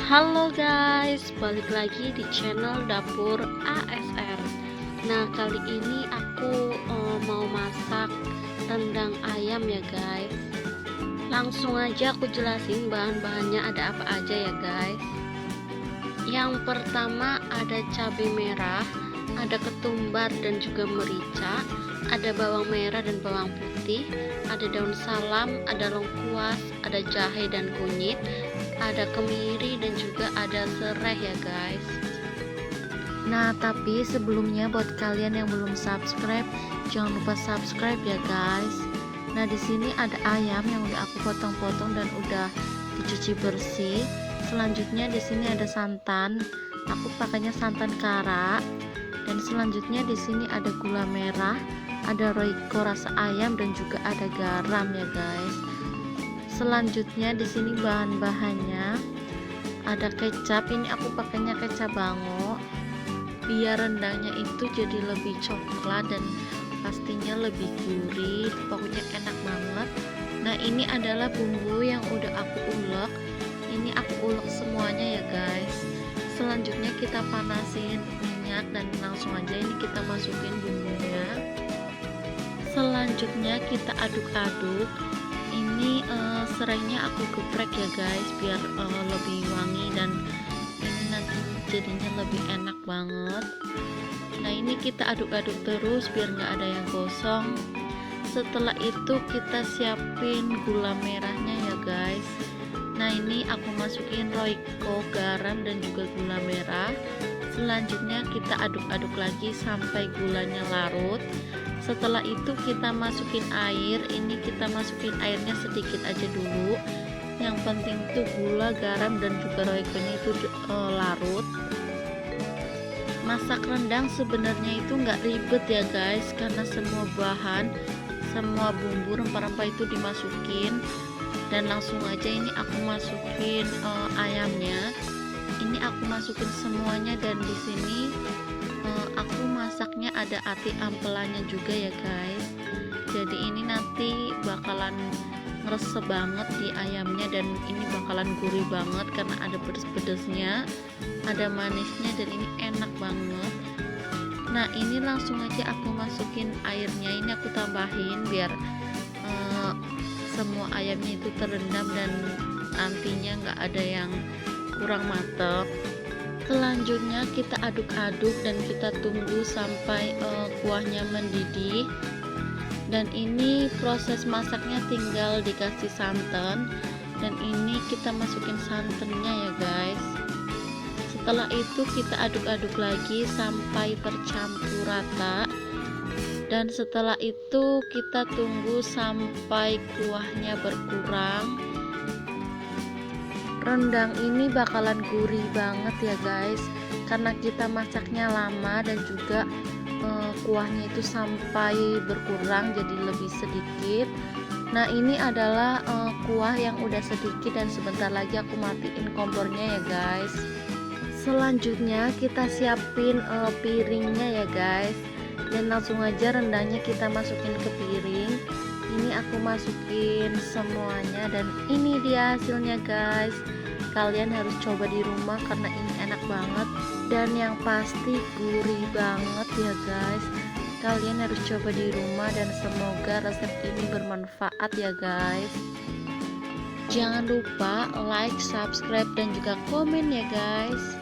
Halo guys, balik lagi di channel Dapur ASR. Nah, kali ini aku mau masak rendang ayam ya guys. Langsung aja aku jelasin bahan-bahannya ada apa aja ya guys. Yang pertama ada cabai merah, ada ketumbar dan juga merica, ada bawang merah dan bawang putih, ada daun salam, ada lengkuas, ada jahe dan kunyit, ada kemiri dan juga ada serai ya guys. Nah, tapi sebelumnya buat kalian yang belum subscribe, jangan lupa subscribe ya guys. Nah, di sini ada ayam yang udah aku potong-potong dan udah dicuci bersih. Selanjutnya di sini ada santan. Aku pakainya santan kara. Dan selanjutnya di sini ada gula merah, ada royco rasa ayam dan juga ada garam ya guys. Selanjutnya di sini bahan-bahannya ada kecap. Ini aku pakainya kecap bango biar rendangnya itu jadi lebih coklat dan pastinya lebih gurih, pokoknya enak banget. Nah, ini adalah bumbu yang udah aku ulek. Ini aku ulek semuanya ya guys. Selanjutnya kita panasin minyak dan langsung aja ini kita masukin bumbunya. Selanjutnya kita aduk-aduk. Ini serainya aku geprek ya guys biar lebih wangi dan ini nanti jadinya lebih enak banget. Nah, ini kita aduk-aduk terus biar nggak ada yang gosong. Setelah itu kita siapin gula merahnya ya guys. Nah, ini aku masukin royco, garam dan juga gula merah. Selanjutnya kita aduk-aduk lagi sampai gulanya larut. Setelah itu kita masukin air. Ini kita masukin airnya sedikit aja dulu. Yang penting tuh gula, garam dan juga royconya itu larut. Masak rendang sebenarnya itu nggak ribet ya guys, karena semua bahan, semua bumbu rempah-rempah itu dimasukin dan langsung aja ini aku masukin ayamnya. Ini aku masukin semuanya dan di sini aku masaknya ada ati ampelannya juga ya guys. Jadi ini nanti bakalan ngeresep banget di ayamnya dan ini bakalan gurih banget karena ada pedes-pedesnya, ada manisnya dan ini enak banget. Nah, ini langsung aja aku masukin airnya. Ini aku tambahin biar semua ayamnya itu terendam dan nantinya nggak ada yang kurang matang. Selanjutnya kita aduk-aduk dan kita tunggu sampai kuahnya mendidih. Dan ini proses masaknya tinggal dikasih santan dan ini kita masukin santannya ya guys. Setelah itu kita aduk-aduk lagi sampai tercampur rata dan setelah itu kita tunggu sampai kuahnya berkurang. Rendang ini bakalan gurih banget ya guys karena kita masaknya lama dan juga kuahnya itu sampai berkurang jadi lebih sedikit. Nah, ini adalah kuah yang udah sedikit dan sebentar lagi aku matiin kompornya ya guys. Selanjutnya kita siapin piringnya ya guys dan langsung aja rendangnya kita masukin ke piring. Ini aku masukin semuanya dan ini dia hasilnya guys. Kalian harus coba di rumah karena ini enak banget dan yang pasti gurih banget ya guys. Kalian harus coba di rumah dan semoga resep ini bermanfaat ya guys. Jangan lupa like, subscribe dan juga komen ya guys.